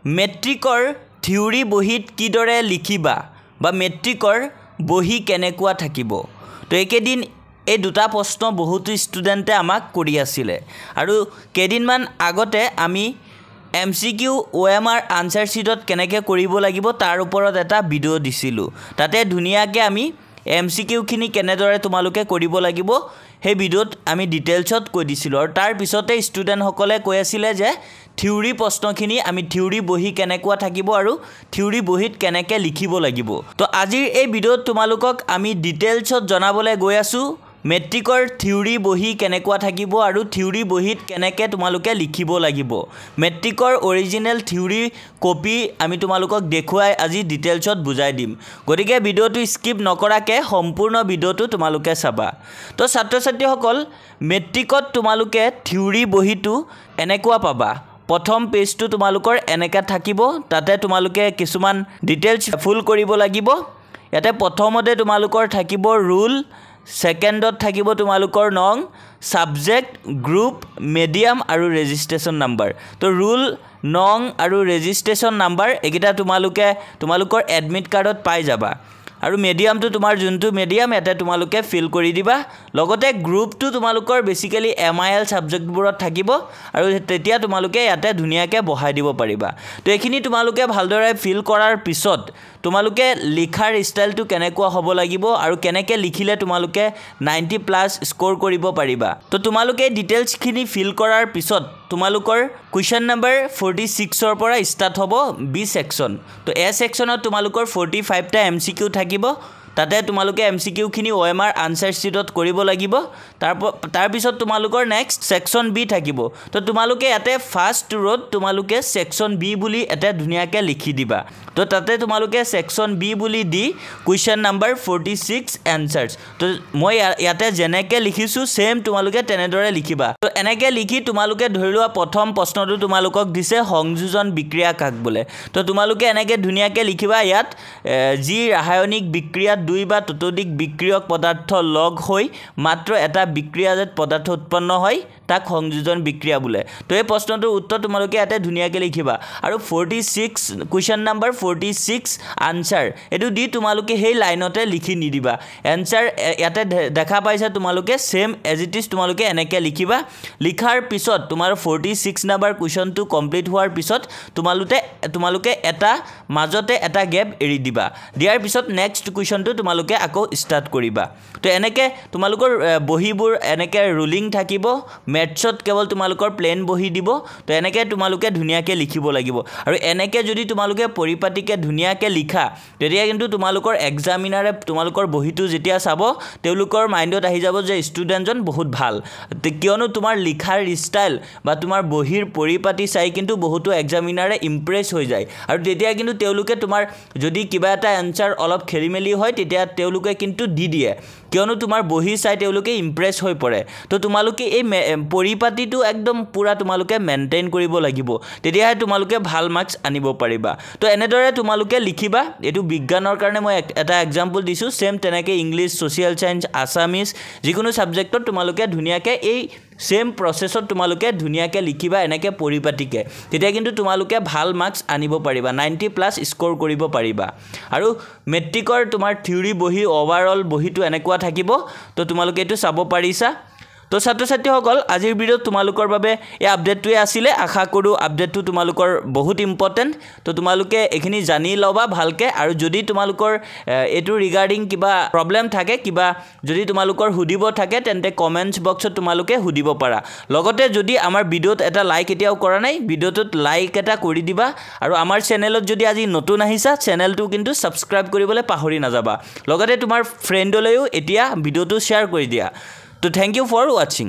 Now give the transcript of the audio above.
মেট্ৰিকৰ থিওৰি বহিত কিদৰে লিখিবা বা মেট্ৰিকৰ বহি কেনেকুৱা থাকিব। তো একেদিন এই দুটা প্ৰশ্ন বহুতো ষ্টুডেণ্টে আমাক কৰি আছিলে আৰু কেইদিনমান আগতে আমি MCQ OMR আনসাৰ শিটত কেনেকৈ কৰিব লাগিব তাৰ ওপৰত এটা ভিডিঅ' দিছিলোঁ। তাতে ধুনীয়াকৈ আমি MCQ খিনি কেনেদৰে তোমালোকে কৰিব লাগিব সেই ভিডিঅ'ত আমি ডিটেইলছত কৈ দিছিলোঁ আৰু তাৰ পিছতে ষ্টুডেণ্টসকলে কৈ আছিলে যে থিওৰি প্ৰশ্নখিনি আমি থিওৰি বহি কেনেকুৱা থাকিব আৰু থিওৰি বহিত কেনেকৈ লিখিব লাগিব। তো আজিৰ এই ভিডিঅ'ত তোমালোকক আমি ডিটেইলছত জনাবলৈ গৈ আছোঁ মেট্ৰিকৰ থিওৰি বহি কেনেকুৱা থাকিব আৰু থিওৰি বহিত কেনেকৈ তোমালোকে লিখিব লাগিব। মেট্ৰিকৰ অৰিজিনেল থিওৰি কপি আমি তোমালোকক দেখুৱাই আজি ডিটেইলছত বুজাই দিম। গতিকে ভিডিঅ'টো স্কিপ নকৰাকৈ সম্পূৰ্ণ ভিডিঅ'টো তোমালোকে চাবা। তো ছাত্ৰ ছাত্ৰীসকল মেট্ৰিকত তোমালোকে থিওৰি বহিটো এনেকুৱা পাবা। প্ৰথম পেজটো তোমালোকৰ এনেকৈ থাকিব, তাতে তোমালোকে কিছুমান ডিটেইলছ ফুল কৰিব লাগিব। ইয়াতে প্ৰথমতে তোমালোকৰ থাকিব ৰুল, সেকেন্ডত থাকিব তোমালোকৰ নং, সাবজেক্ট, গ্ৰুপ, মিডিয়াম আৰু ৰেজিষ্ট্ৰেশ্যন নাম্বাৰ। তো ৰুল, নং আৰু ৰেজিষ্ট্ৰেশ্যন নাম্বাৰ এইকেইটা তোমালোকৰ এডমিট কাৰ্ডত পাই যাবা আৰু মিডিয়ামটো তোমাৰ যোনটো মিডিয়াম ইয়াতে তোমালোকে ফিল কৰি দিবা। লগতে গ্ৰুপটো তোমালোকৰ বেসিক্যালি MIL সাবজেক্টবোৰত থাকিব আৰু তেতিয়া তোমালোকে ইয়াতে ধুনীয়াকৈ বহাই দিব পাৰিবা। তো এইখিনি তোমালোকে ভালদৰে ফিল কৰাৰ পিছত তোমালোকে লিখাৰ ষ্টাইলটো কেনেকুৱা হ'ব লাগিব আৰু কেনেকৈ লিখিলে তোমালোকে 90+ স্কোৰ কৰিব পাৰিবা। তো তোমালোকে ডিটেইলছখিনি ফিল কৰাৰ পিছত তোমালোকৰ কুৱেশ্যন নম্বৰ 46ৰ পৰা ষ্টাৰ্ট হ'ব B সেকশন। তো A সেকশনত তোমালোকৰ 45টা MCQ থাকিব। তাতে তোমালোকে MCQ খিনি OMR আনসাৰ শিটত কৰিব লাগিব। তাৰ পিছত তোমালোকৰ নেক্সট সেকশন B থাকিব। তো তোমালোকে ইয়াতে ফাৰ্স্ট ৰোত তোমালোকে সেকশন B বুলি এটা ধুনীয়াকৈ লিখি দিবা। তো তাতে তোমালোকে সেকশন B বুলি দি কুৱেশ্যন নম্বৰ 46 এনসাৰ্স। তো মই ইয়াতে যেনেকৈ লিখিছোঁ সেম তোমালোকে তেনেদৰে লিখিবা। তো এনেকৈ লিখি তোমালোকে ধৰি লোৱা প্ৰথম প্ৰশ্নটো তোমালোকক দিছে সংযোজন বিক্ৰিয়া কাক বোলে। তো তোমালোকে এনেকৈ ধুনীয়াকৈ লিখিবা ইয়াত যি ৰাসায়নিক বিক্ৰিয়াত দুই বা ততোধিক বিক্ৰিয়ক পদাৰ্থ লগ হৈ মাত্ৰ এটা বিক্ৰিয়াজাত পদাৰ্থ উৎপন্ন হয় তাক সংযোজন বিক্ৰিয়া বোলে। তো এই প্ৰশ্নটোৰ উত্তৰ তোমালোকে ইয়াতে ধুনীয়াকৈ লিখিবা আৰু 46 কুৱেশ্যন নম্বৰ 46 আনসাৰ এটো দি তোমালোকে সেই লাইনতে লিখি নিদিবা। এনসাৰ ইয়াতে দেখা পাইছা তোমালোকে সেম এজ ইট ইজ তোমালোকে এনেকৈ লিখিবা। লিখাৰ পিছত তোমাৰ 46 নম্বৰ কুৱেশ্যনটো কমপ্লিট হোৱাৰ পিছত তোমালোকে এটা মাজতে এটা গ্যাপ এৰি দিবা। দিয়াৰ পিছত নেক্সট কুৱেশ্যনটো তোমালোকে আকৌ স্টাৰ্ট কৰিবা। তো এনেকৈ তোমালোকৰ বহিবোৰ এনেকৈ ৰুলিং থাকিব। মেথছত কেৱল তোমালোকৰ প্লেন বহি দিব। তো এনেকৈ তোমালোকে ধুনীয়াকৈ লিখিব লাগিব আৰু এনেকৈ যদি তোমালোকে পৰিপাটিকৈ ধুনীয়াকৈ লিখা তেতিয়া কিন্তু তোমালোকৰ এক্সামিনাৰে তোমালোকৰ বহিটো যেতিয়া চাব তেওঁলোকৰ মাইণ্ডত আহি যাব যে ষ্টুডেণ্টজন বহুত ভাল, কিয়নো তোমাৰ লিখাৰ ষ্টাইল বা তোমাৰ বহিৰ পৰিপাটি চাই কিন্তু বহুতো এক্সামিনাৰে ইমপ্ৰেছ হৈ যায় আৰু তেতিয়া কিন্তু তেওঁলোকে তোমাৰ যদি কিবা এটা এনসাৰ অলপ খেলিমেলি হয় তেতিয়া তেওঁলোকে কিন্তু দি দিয়ে, কিয়নো তোমাৰ বহি চাই তেওঁলোকে ইমপ্ৰেছ হৈ পৰে। তো তোমালোকে এই পৰিপাটিটো একদম পুৰা তোমালোকে মেইনটেইন কৰিব লাগিব, তেতিয়াহে তোমালোকে ভাল মাৰ্কছ আনিব পাৰিবা। তো এনেদৰে তোমালোকে লিখিবা। এইটো বিজ্ঞানৰ কাৰণে মই এটা এক্সাম্পল দিছোঁ। সেম তেনেকৈ ইংলিছ, ছ'চিয়েল সায়েন্স, আছামিজ যিকোনো সাবজেক্টত তোমালোকে ধুনীয়াকৈ এই সেম প্ৰসেছত তোমালোকে ধুনীয়াকৈ লিখিবা এনেকৈ পৰিপাটিকৈ, তেতিয়া কিন্তু তোমালোকে ভাল মাৰ্কছ আনিব পাৰিবা, 90+ স্কোৰ কৰিব পাৰিবা। আৰু মেট্ৰিকৰ তোমাৰ থিওৰি বহি ওভাৰঅল বহিটো এনেকুৱা থাকিব। তো তোমালোকে এইটো চাব পাৰিছা। তো ছাত্ৰ ছাত্ৰীসকল আজিৰ ভিডিঅ'ত তোমালোকৰ বাবে এই আপডেটটোৱে আছিলে। আশা কৰোঁ আপডেটটো তোমালোকৰ বহুত ইম্পৰ্টেণ্ট। তো তোমালোকে এইখিনি জানি ল'বা ভালকৈ আৰু যদি তোমালোকৰ এইটো ৰিগাৰ্ডিং কিবা প্ৰব্লেম থাকে, কিবা যদি তোমালোকৰ সুধিব থাকে তেন্তে কমেণ্টছ বক্সত তোমালোকে সুধিব পাৰা। লগতে যদি আমাৰ ভিডিঅ'ত এটা লাইক এতিয়াও কৰা নাই ভিডিঅ'টোত লাইক এটা কৰি দিবা আৰু আমাৰ চেনেলত যদি আজি নতুন আহিছা চেনেলটো কিন্তু ছাবস্ক্ৰাইব কৰিবলৈ পাহৰি নাযাবা। লগতে তোমাৰ ফ্ৰেণ্ডলৈও এতিয়া ভিডিঅ'টো শ্বেয়াৰ কৰি দিয়া। তো থ্যাংক ইউ ফৰ ওয়াচিং।